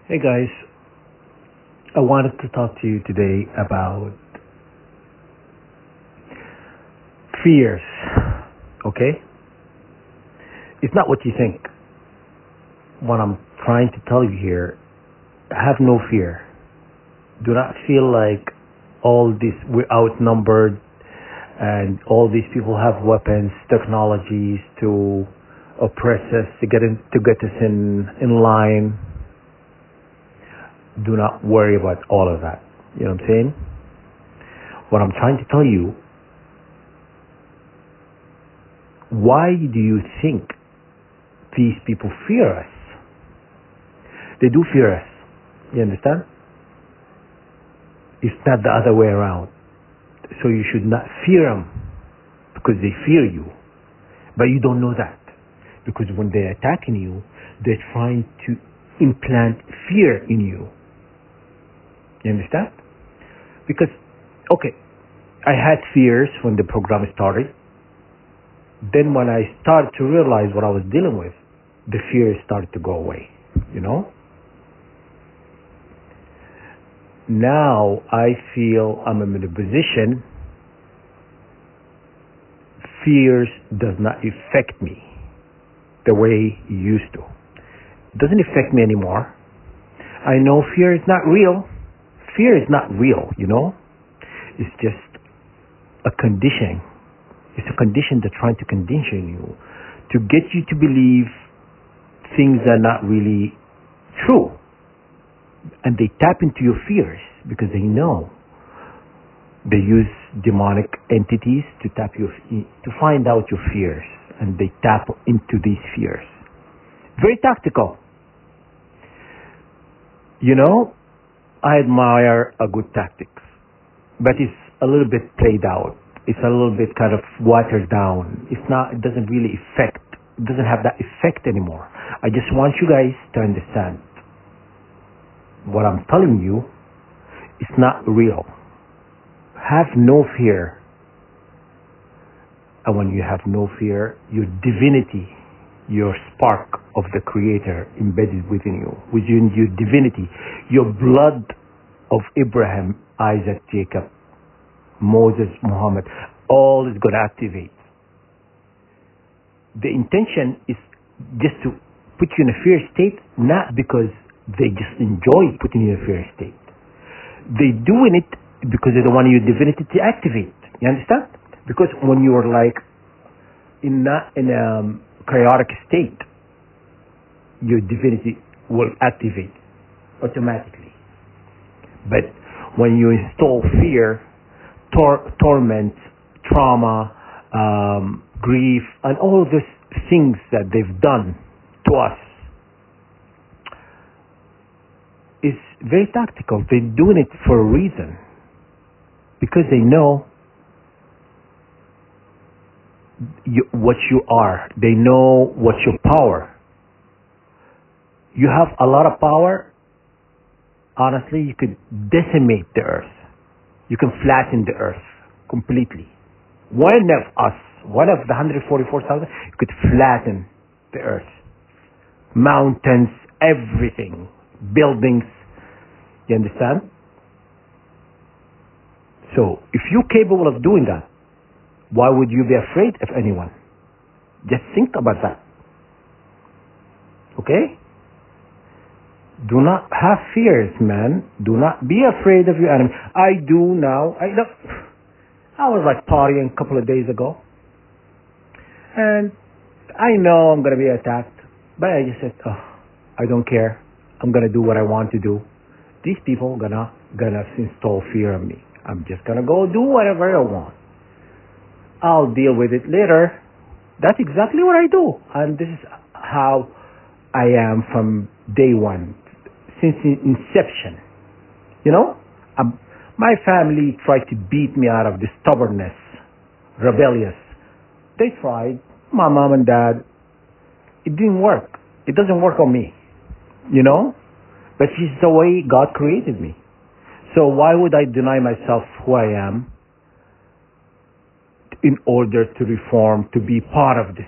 Hey guys, I wanted to talk to you today about fears. Okay? It's not what you think. What I'm trying to tell you here, have no fear. Do not feel like all this we're outnumbered and all these people have weapons, technologies to oppress us, to get us in line. Do not worry about all of that. You know what I'm saying? What I'm trying to tell you, why do you think these people fear us? They do fear us. You understand? It's not the other way around. So you should not fear them because they fear you. But you don't know that. Because when they're attacking you, they're trying to implant fear in you. You understand? Because, okay, I had fears when the program started. Then when I started to realize what I was dealing with, the fears started to go away, you know? Now I feel I'm in a position, fears does not affect me the way it used to. It doesn't affect me anymore. I know fear is not real. Fear is not real, you know? It's just a conditioning. It's a condition they're trying to condition you to get you to believe things are not really true. And they tap into your fears because they know. They use demonic entities to to find out your fears, and they tap into these fears. Very tactical. You know, I admire a good tactics, but it's a little bit played out. It's a little bit kind of watered down. It doesn't really it doesn't have that effect anymore. I just want you guys to understand what I'm telling you is not real. Have no fear. And when you have no fear, your divinity, your spark of the Creator embedded within your divinity, your blood of Abraham, Isaac, Jacob, Moses, Muhammad, all is going to activate. The intention is just to put you in a fear state, not because they just enjoy putting you in a fear state. They're doing it because they don't want your divinity to activate. You understand? Because when you are like in a chaotic state, your divinity will activate automatically. But when you install fear, torment, trauma, grief, and all those things that they've done to us, it's very tactical. They're doing it for a reason. Because they know what you are. They know what's your power. You have a lot of power. Honestly, you could decimate the earth. You can flatten the earth completely. One of the 144,000, you could flatten the earth. Mountains, everything, buildings. You understand? So, if you're capable of doing that, why would you be afraid of anyone? Just think about that. Okay? Do not have fears, man. Do not be afraid of your enemy. I do now. I was like partying a couple of days ago. And I know I'm going to be attacked. But I just said, I don't care. I'm going to do what I want to do. These people are gonna install fear in me. I'm just going to go do whatever I want. I'll deal with it later. That's exactly what I do. And this is how I am from day one. Since inception. You know? My family tried to beat me out of the stubbornness. Rebellious. They tried. My mom and dad. It didn't work. It doesn't work on me. You know? But it's the way God created me. So why would I deny myself who I am in order to reform, to be part of this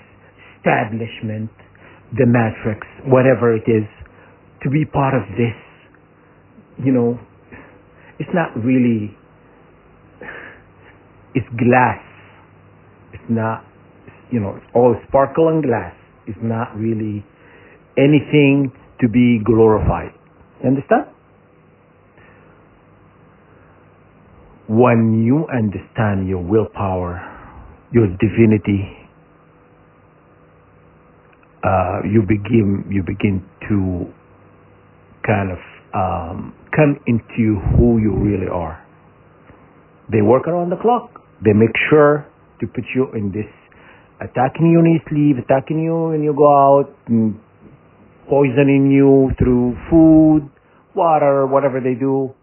establishment, the matrix, whatever it is, to be part of this you know, it's not really, it's glass. It's not, it's all sparkle and glass. It's not really anything to be glorified. You understand? When you understand your willpower, your divinity, you begin to kind of come into who you really are. They work around the clock. They make sure to put you in this, attacking you when you sleep, attacking you when you go out, and poisoning you through food, water, whatever they do,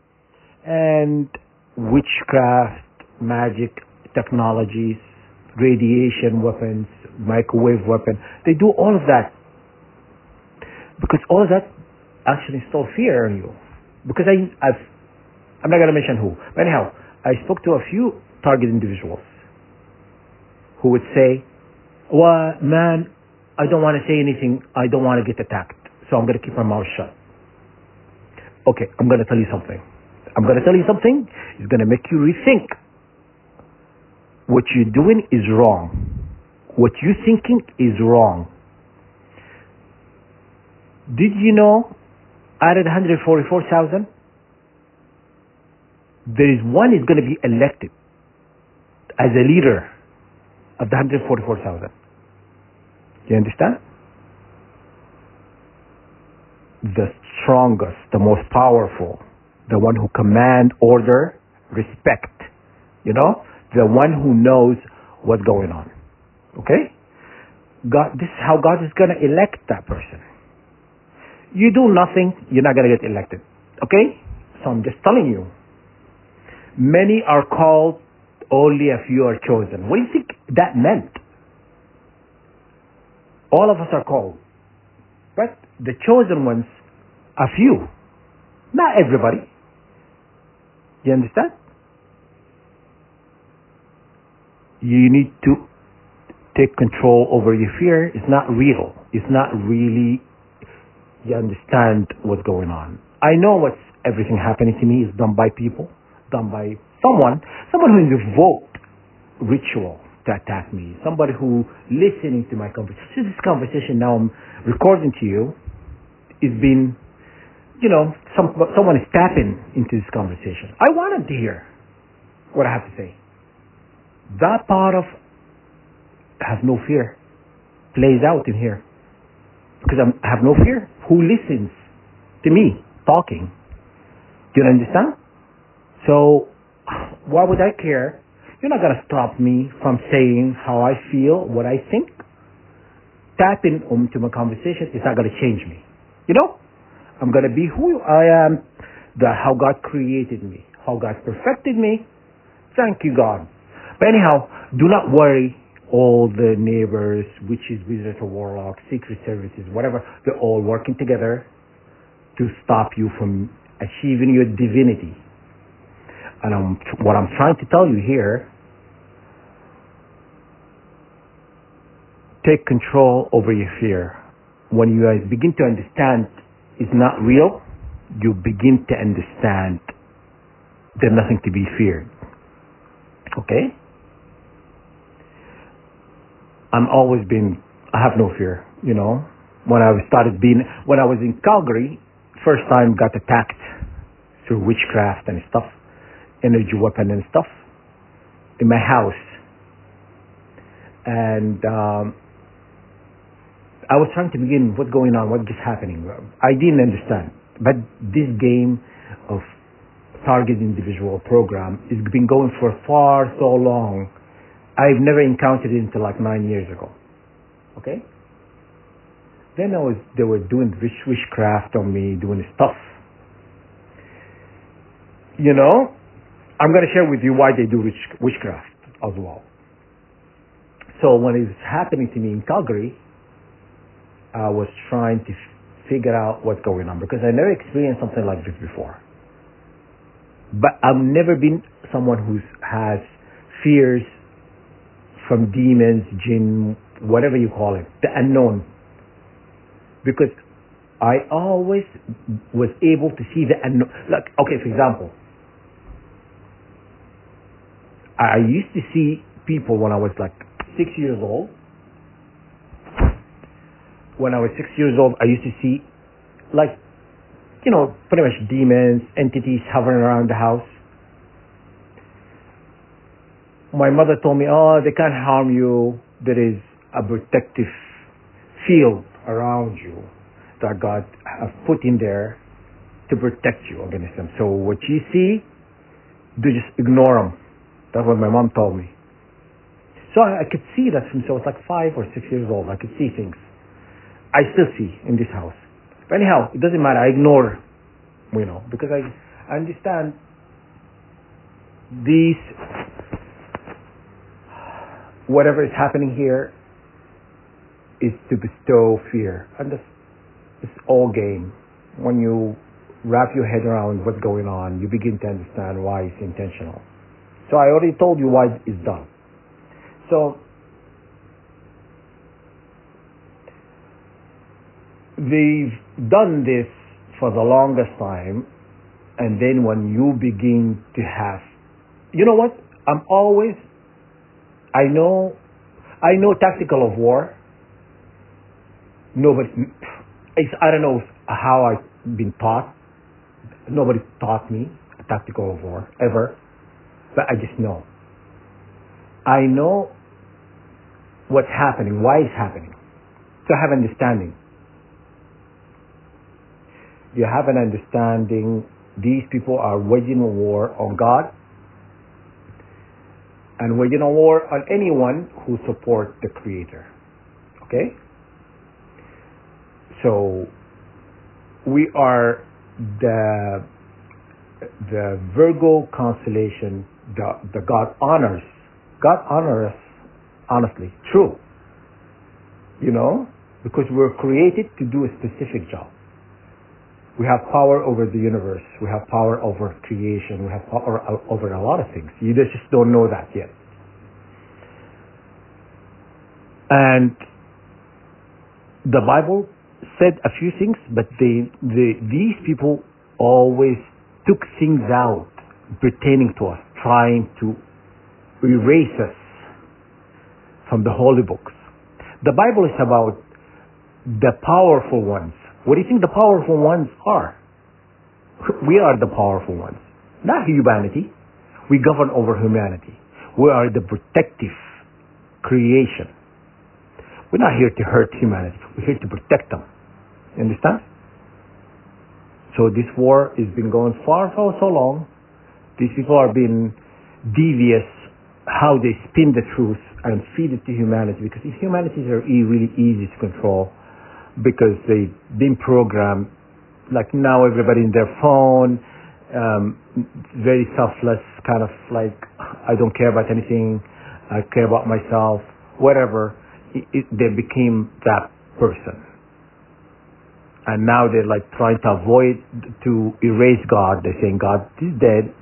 and witchcraft, magic, technologies, radiation weapons, microwave weapon. They do all of that because all of that actually instill fear in you. Because I'm not going to mention who, but anyhow, I spoke to a few target individuals who would say, well, man, I don't want to say anything. I don't want to get attacked. So I'm going to keep my mouth shut. Okay, I'm going to tell you something. It's going to make you rethink. What you're doing is wrong. What you're thinking is wrong. Did you know out of the 144,000, there is one is going to be elected as a leader of the 144,000. You understand? The strongest, the most powerful, the one who command order, respect, the one who knows what's going on. Okay? God, this is how God is going to elect that person. You do nothing, you're not going to get elected. Okay? So I'm just telling you. Many are called, only a few are chosen. What do you think that meant? All of us are called. But the chosen ones are few. Not everybody. You understand? You need to take control over your fear. It's not real. It's not really, you understand what's going on. I know what's everything happening to me is done by people, done by someone who invoked ritual to attack me, somebody who listening to my conversation. This conversation now I'm recording to you is being, someone is tapping into this conversation. I want them to hear what I have to say. That part of has no fear plays out in here because I have no fear. Who listens to me talking? Do you understand? So why would I care? You're not going to stop me from saying how I feel, what I think. Tapping into my conversation is not going to change me. I'm going to be who I am, how God created me, how God perfected me. Thank you, God. But anyhow, do not worry. All the neighbors, witches, wizards, or warlocks, secret services, whatever, they're all working together to stop you from achieving your divinity. And what I'm trying to tell you here, take control over your fear. When you guys begin to understand it's not real, you begin to understand there's nothing to be feared. Okay? I have no fear, When I was in Calgary, first time got attacked through witchcraft and stuff, energy weapon and stuff, in my house. And I was trying to begin what's going on, what's just happening. I didn't understand. But this game of target individual program has been going for so long. I've never encountered it until like 9 years ago. Okay? Then they were doing witchcraft on me, doing stuff. I'm going to share with you why they do witchcraft as well. So when it's happening to me in Calgary, I was trying to figure out what's going on because I never experienced something like this before. But I've never been someone who has fears from demons, jinn, whatever you call it, the unknown. Because I always was able to see the unknown. Like, okay, for example, I used to see people when I was like 6 years old. When I was 6 years old, I used to see, like, pretty much demons, entities hovering around the house. My mother told me, oh, they can't harm you. There is a protective field around you that God has put in there to protect you against them. So what you see, do just ignore them. That's what my mom told me. So I could see that since I was like 5 or 6 years old. I could see things. I still see in this house. But anyhow, it doesn't matter. I ignore, because I understand these, whatever is happening here is to bestow fear. And it's all game. When you wrap your head around what's going on, you begin to understand why it's intentional. So I already told you why it's done. So they've done this for the longest time, and then when you begin to have, you know what? I know tactical of war. I don't know how I've been taught. Nobody taught me tactical of war ever, but I just know. I know what's happening, why it's happening. So I have understanding. You have an understanding. These people are waging a war on God and waging a war on anyone who supports the Creator. Okay? So we are the Virgo constellation, the God honors. God honors us, honestly, true. Because we're created to do a specific job. We have power over the universe. We have power over creation. We have power over a lot of things. You just don't know that yet. And the Bible said a few things, but these people always took things out pertaining to us, trying to erase us from the holy books. The Bible is about the powerful ones. What do you think the powerful ones are? We are the powerful ones, not humanity. We govern over humanity. We are the protective creation. We're not here to hurt humanity. We're here to protect them. You understand? So this war has been going for so long. These people are being devious how they spin the truth and feed it to humanity, because humanities are really easy to control because they've been programmed. Like now everybody in their phone, very selfless, kind of like, I don't care about anything, I care about myself, whatever. They became that person. And now they're like trying to avoid, to erase God. They're saying God is dead.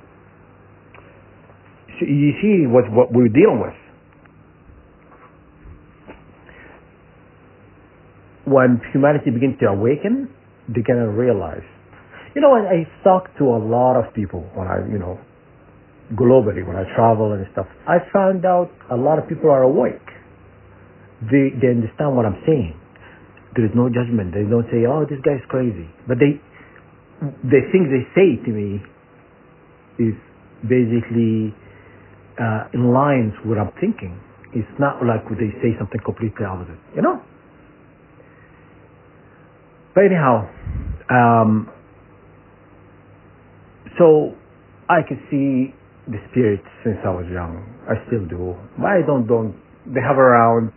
So you see what we're dealing with. When humanity begins to awaken, they're going to realize. I talk to a lot of people when globally, when I travel and stuff. I found out a lot of people are awake. They understand what I'm saying. There is no judgment. They don't say, oh, this guy's crazy. But the things they say to me is basically in lines with what I'm thinking. It's not like they say something completely opposite, But anyhow, so I could see the spirits since I was young. I still do. But I don't, they have around.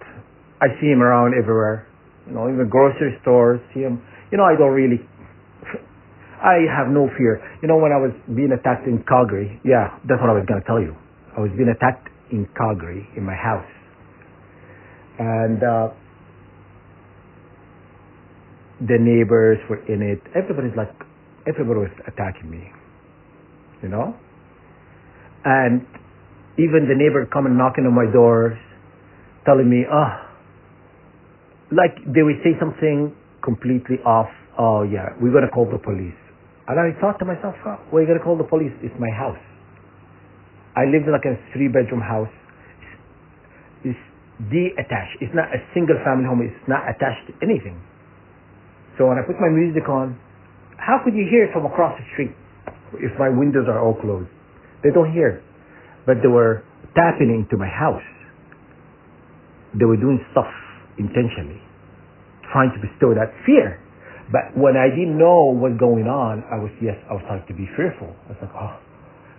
I see them around everywhere. Even grocery stores, see them. I don't really, I have no fear. When I was being attacked in Calgary, yeah, that's what I was going to tell you. I was being attacked in Calgary, in my house. And the neighbors were in it. Everybody was attacking me, And even the neighbor coming knocking on my doors, telling me, like they would say something completely off oh yeah, we're gonna call the police. And I thought to myself, huh, we're gonna call the police. It's my house. I lived in like a 3-bedroom house. It's detached. It's not a single family home. It's not attached to anything. So when I put my music on, how could you hear it from across the street if my windows are all closed? They don't hear. But they were tapping into my house. They were doing stuff intentionally, trying to bestow that fear. But when I didn't know what's going on, I was starting to be fearful. I was like, oh,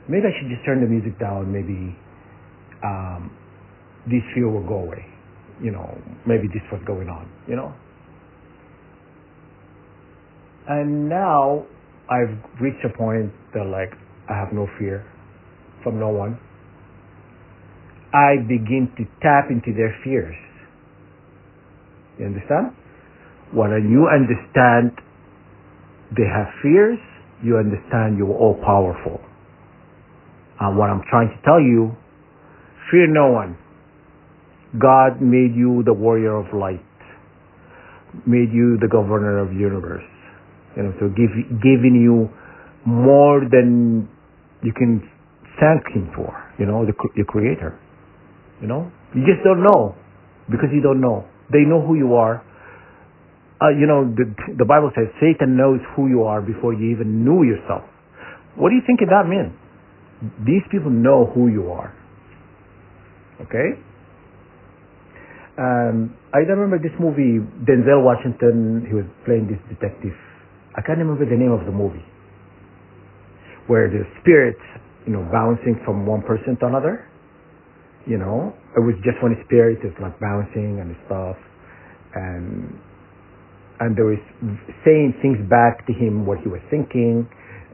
maybe I should just turn the music down. Maybe this fear will go away. Maybe this was going on. And now I've reached a point that like I have no fear from no one. I begin to tap into their fears. You understand? When you understand they have fears, you understand you're all powerful. And what I'm trying to tell you, fear no one. God made you the warrior of light, made you the governor of the universe. So giving you more than you can thank him for, your creator. You just don't know because you don't know. They know who you are. The Bible says Satan knows who you are before you even knew yourself. What do you think that means? These people know who you are. Okay? I remember this movie, Denzel Washington, he was playing this detective. I can't remember the name of the movie. Where the spirits, bouncing from one person to another. It was just one spirit, it's like bouncing and stuff. And they were saying things back to him, what he was thinking.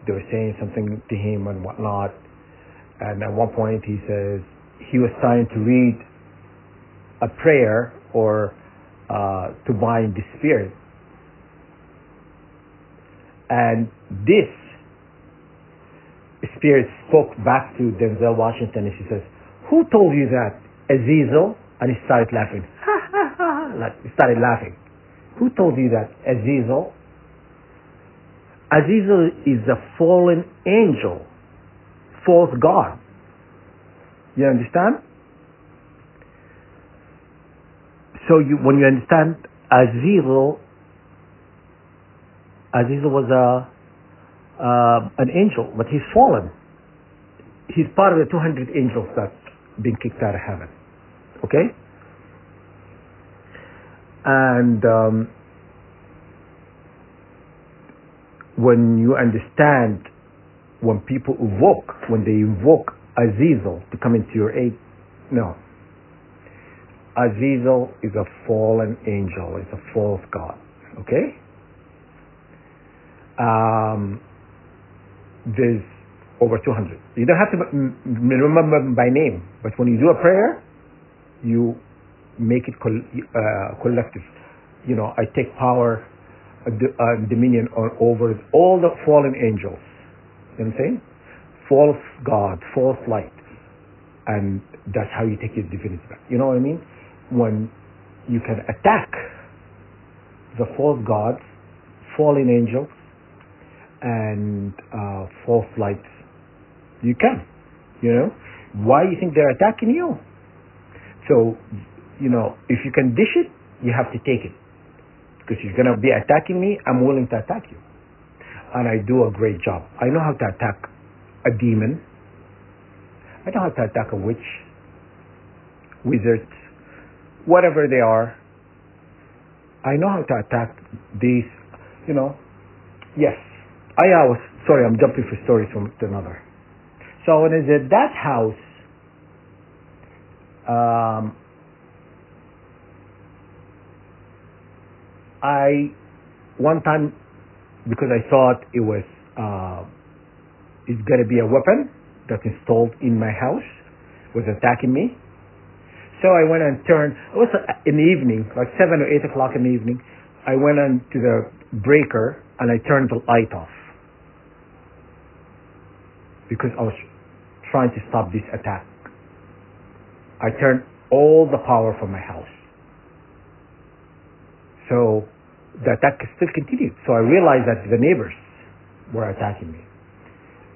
They were saying something to him and whatnot. And at one point he says he was trying to read a prayer or to bind the spirit. And this spirit spoke back to Denzel Washington and she says, who told you that? Azizel? And he started laughing. Ha ha ha! Like he started laughing. Who told you that? Azizel? Azizel is a fallen angel, false god. You understand? So when you understand Azizel was an angel, but he's fallen. He's part of the 200 angels that been kicked out of heaven. Okay? And when you understand when they invoke Azizel to come into your aid, no. Azizel is a fallen angel. It's a false god. Okay? There's over 200. You don't have to remember by name, but when you do a prayer, you make it collective. I take power, dominion over all the fallen angels. You know what I'm saying? False God, false light. And that's how you take your divinity back. You know what I mean? When you can attack the false gods, fallen angels, and false lights, you can. Why you think they're attacking you? So, if you can dish it, you have to take it. Because you're going to be attacking me, I'm willing to attack you. And I do a great job. I know how to attack a demon. I know how to attack a witch, wizard, whatever they are. I know how to attack these, Yes. I'm jumping from stories from to another. So when I was at that house, one time, because I thought it was, it's going to be a weapon that's installed in my house, was attacking me. So I went and turned, it was in the evening, like 7 or 8 o'clock in the evening, I went on to the breaker and I turned the light off. Because I was trying to stop this attack. I turned all the power from my house. So the attack still continued. So I realized that the neighbors were attacking me.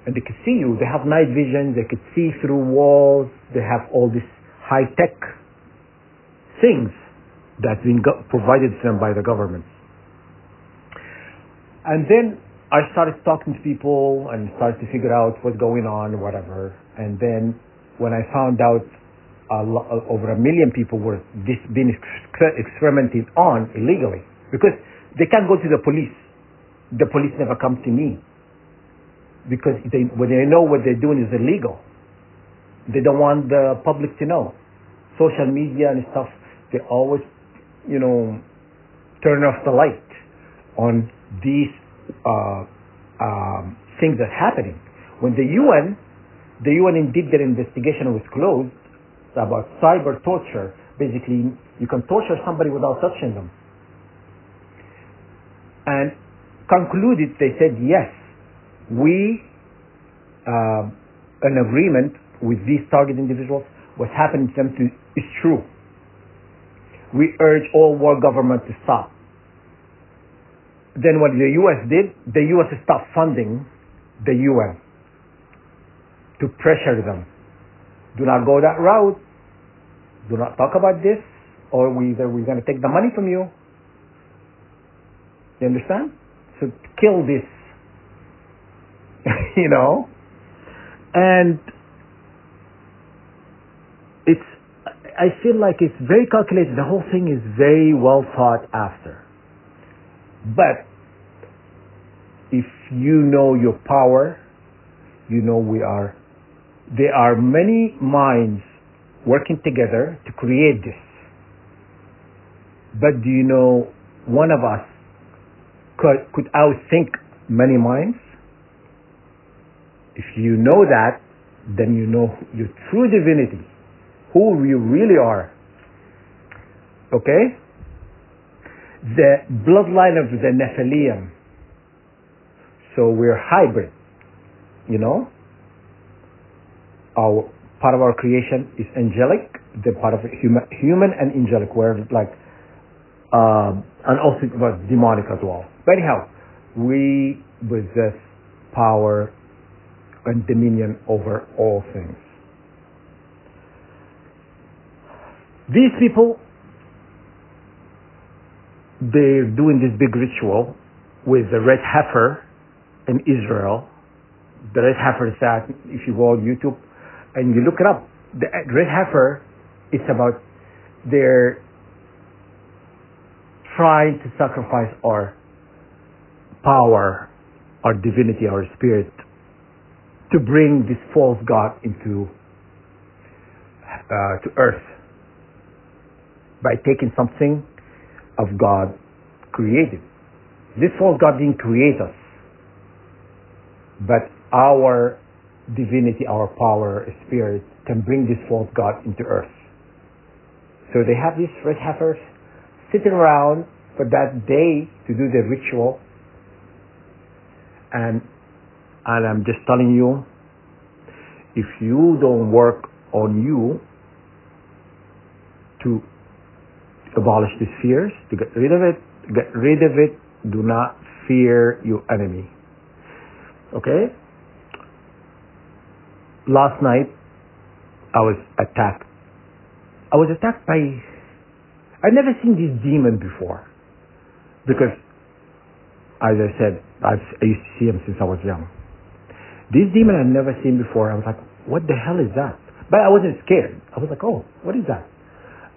And they could see you. They have night vision. They could see through walls. They have all these high-tech things that's been provided to them by the government. And then I started talking to people and started to figure out what's going on, whatever. And then when I found out over 1 million people were being experimented on illegally, because they can't go to the police. The police never come to me. Because when they know what they're doing is illegal, they don't want the public to know. Social media and stuff, they always, turn off the light on these things that's happening. When the UN indeed their investigation was closed about cyber torture. Basically, you can torture somebody without touching them. And concluded, they said, yes, we, an agreement with these target individuals, what's happening to them is true. We urge all world governments to stop. Then what the U.S. did, the U.S. stopped funding the UN to pressure them. Do not go that route. Do not talk about this, or we're going to take the money from you. You understand? So kill this. And I feel like it's very calculated. The whole thing is very well thought after. But if you know your power, there are many minds working together to create this. But do you know one of us could outthink many minds? If you know that, then you know your true divinity, who you really are. Okay? The bloodline of the Nephilim. So we're hybrid, Our part of our creation is angelic. The part of human and angelic. We're like, and also about demonic as well. But anyhow, we possess power and dominion over all things. These people, they're doing this big ritual with the red heifer in Israel. The red heifer is that, if you go on YouTube and you look it up, the red heifer is about they're trying to sacrifice our power, our divinity, our spirit, to bring this false god into to earth by taking something of God created. This false god didn't create us, but our divinity, our power, spirit can bring this false god into earth. So they have these red heifers sitting around for that day to do the ritual, and I'm just telling you, if you don't work on you to abolish these fears, to get rid of it, do not fear your enemy. Okay? Last night, I was attacked. I was attacked by... I'd never seen this demon before. Because, as I said, I used to see him since I was young. This demon I'd never seen before. I was like, what the hell is that? But I wasn't scared. I was like, oh, what is that?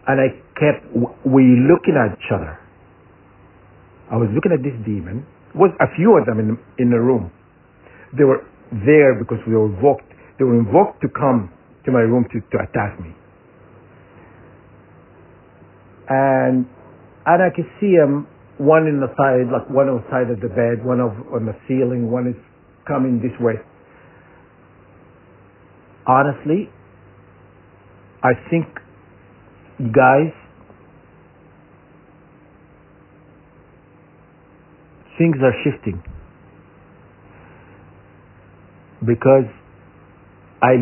And I kept... We looking at each other. I was looking at this demon. There was a few of them in the room. They were there because we were invoked. They were invoked to come to my room to attack me. And I could see them, one in the side, like one on the side of the bed, one on the ceiling, one is coming this way. Honestly, I think, guys, things are shifting. Because I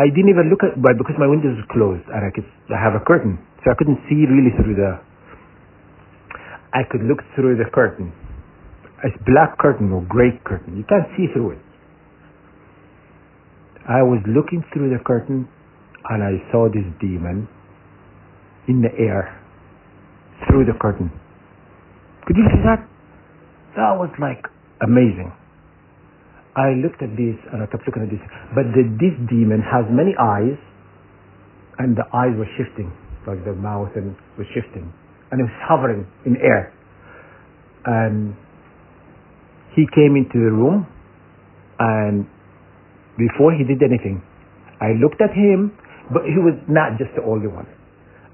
didn't even look at, but because my windows were closed and I have a curtain, so I couldn't see really through the. I could look through the curtain. It's black curtain or gray curtain. You can't see through it. I was looking through the curtain and I saw this demon in the air through the curtain. Could you see that? That was like amazing. I looked at this and I kept looking at this. But this demon has many eyes, and the eyes were shifting, like the mouth and was shifting. And it was hovering in air. And he came into the room, and before he did anything, I looked at him, but he was not just the only one.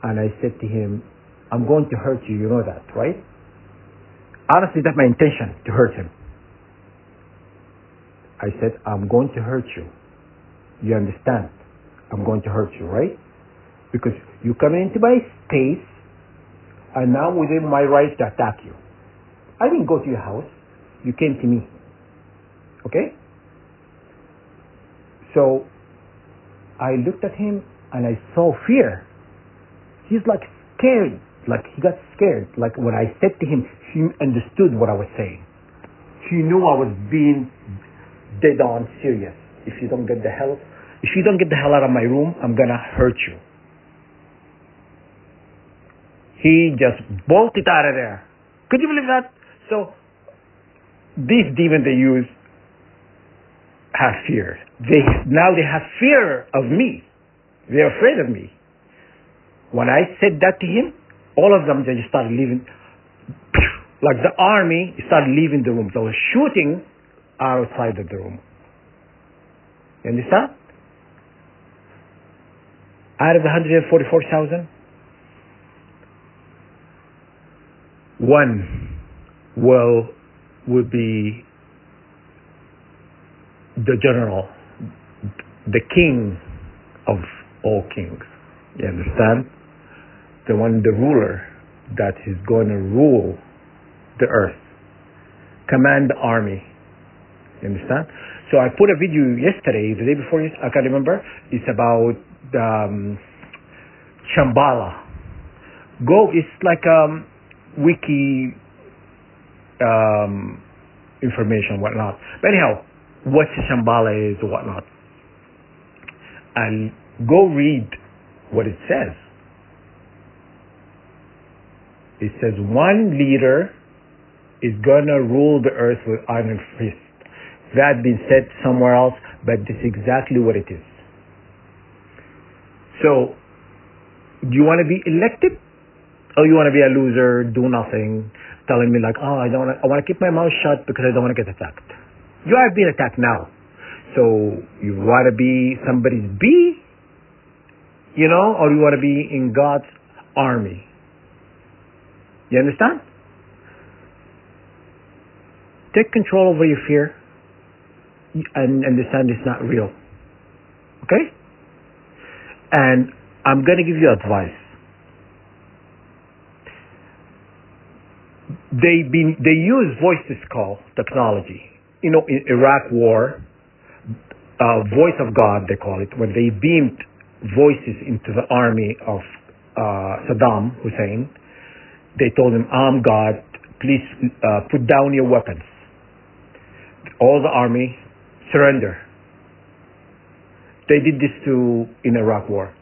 And I said to him, I'm going to hurt you, you know that, right? Honestly, that's my intention, to hurt him. I said, I'm going to hurt you. You understand? I'm going to hurt you, right? Because you come into my space, and now within my right to attack you. I didn't go to your house. You came to me. Okay? So, I looked at him, and I saw fear. He's like scared. Like he got scared. Like when I said to him, he understood what I was saying. He knew I was being dead on serious. If you don't get the hell out of my room, I'm gonna hurt you. He just bolted out of there. Could you believe that? So these demons they use have fear. Now they have fear of me. They're afraid of me. When I said that to him, all of them they just started leaving. Like the army started leaving the room. They were shooting outside of the room. You understand? Out of the 144,000, one will be the general, the king of all kings. You understand? The ruler that is going to rule the earth, command the army. You understand? So I put a video yesterday, the day before, I can't remember. It's about Shambhala. It's like wiki information, whatnot. But anyhow, what Shambhala is or whatnot. And go read what it says. It says one leader is going to rule the earth with iron fist. That been said somewhere else, but this is exactly what it is. So, do you want to be elected? Or you want to be a loser, do nothing, telling me like, oh, I want to keep my mouth shut because I don't want to get attacked. You are being attacked now. So, you want to be somebody's bee? You know, or you want to be in God's army? You understand? Take control over your fear and understand it's not real. Okay? And I'm going to give you advice. They use voice-to-call technology. You know, in Iraq war, voice of God, they call it, when they beamed voices into the army of Saddam Hussein, they told him, I'm God, please put down your weapons. All the army, surrender. They did this in Iraq war.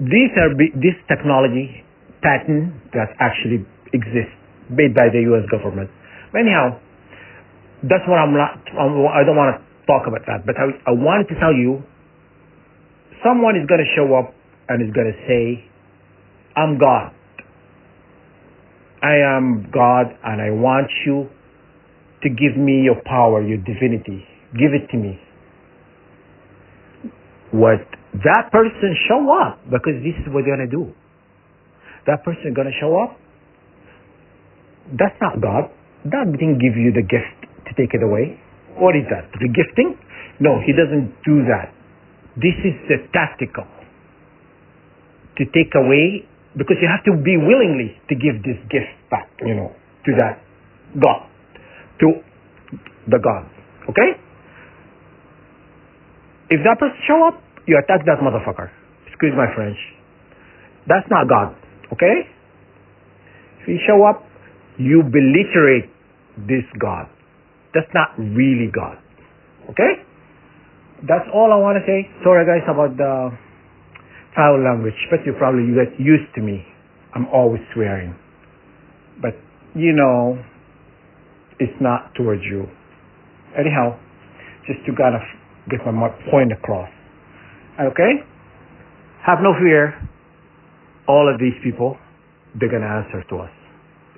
This technology patent that actually exists, made by the U.S. government. But anyhow, that's what I don't want to talk about that, but I wanted to tell you, someone is going to show up and is going to say, I'm God. I am God, and I want you to give me your power, your divinity. Give it to me. What that person show up, because this is what they're going to do. That person is going to show up. That's not God. God didn't give you the gift to take it away. What is that? The gifting? No, he doesn't do that. This is the tactical. To take away, because you have to be willingly to give this gift back, to that God. To the God. Okay? If that person show up, you attack that motherfucker. Excuse my French. That's not God. Okay? If you show up, you beliterate this God. That's not really God. Okay? That's all I want to say. Sorry guys about the foul language, but you get used to me. I'm always swearing. But it's not towards you. Anyhow, just to kind of get my point across. Okay? Have no fear. All of these people, they're going to answer to us.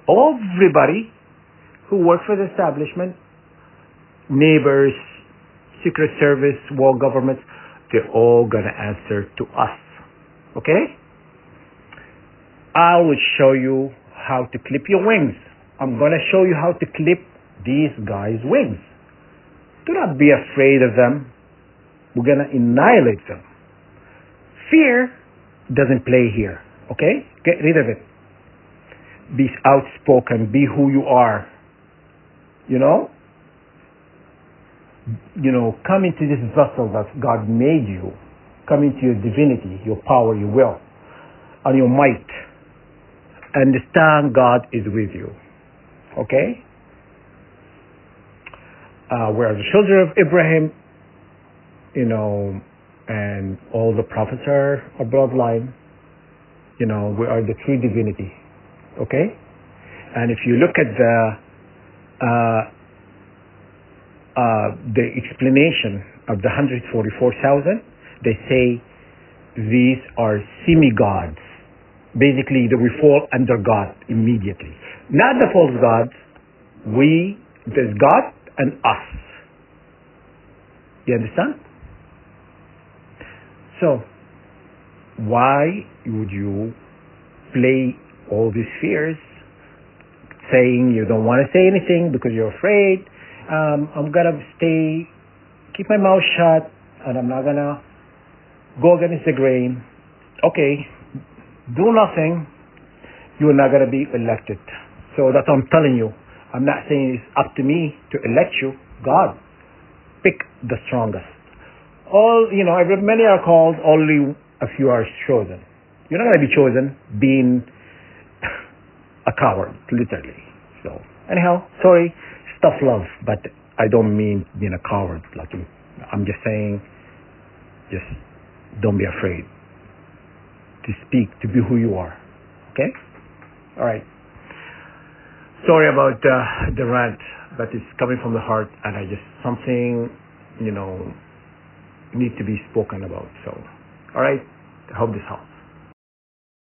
Everybody who works for the establishment, neighbors, Secret Service, world governments, they're all going to answer to us. Okay? I will show you how to clip your wings. I'm going to show you how to clip these guys' wings. Do not be afraid of them. We're going to annihilate them. Fear doesn't play here. Okay? Get rid of it. Be outspoken. Be who you are. Come into this vessel that God made you. Come into your divinity, your power, your will, and your might. Understand God is with you. Okay? We're the children of Abraham, and all the prophets are a bloodline. We are the true divinity. Okay? And if you look at the explanation of the 144,000, they say these are semi-gods. Basically, we fall under God immediately. Not the false gods. There's God and us. You understand? So, why would you play all these fears, saying you don't want to say anything because you're afraid? I'm going to keep my mouth shut, and I'm not going to go against the grain. Okay, do nothing. You're not going to be elected. So that's what I'm telling you. I'm not saying it's up to me to elect you. God, pick the strongest. Many are called, only a few are chosen. You're not going to be chosen being a coward, literally. So, anyhow, sorry, it's tough love, but I don't mean being a coward. I'm just saying, just don't be afraid to speak, to be who you are. Okay? All right. Sorry about the rant, but it's coming from the heart, and something, need to be spoken about. So, all right. I hope this helps.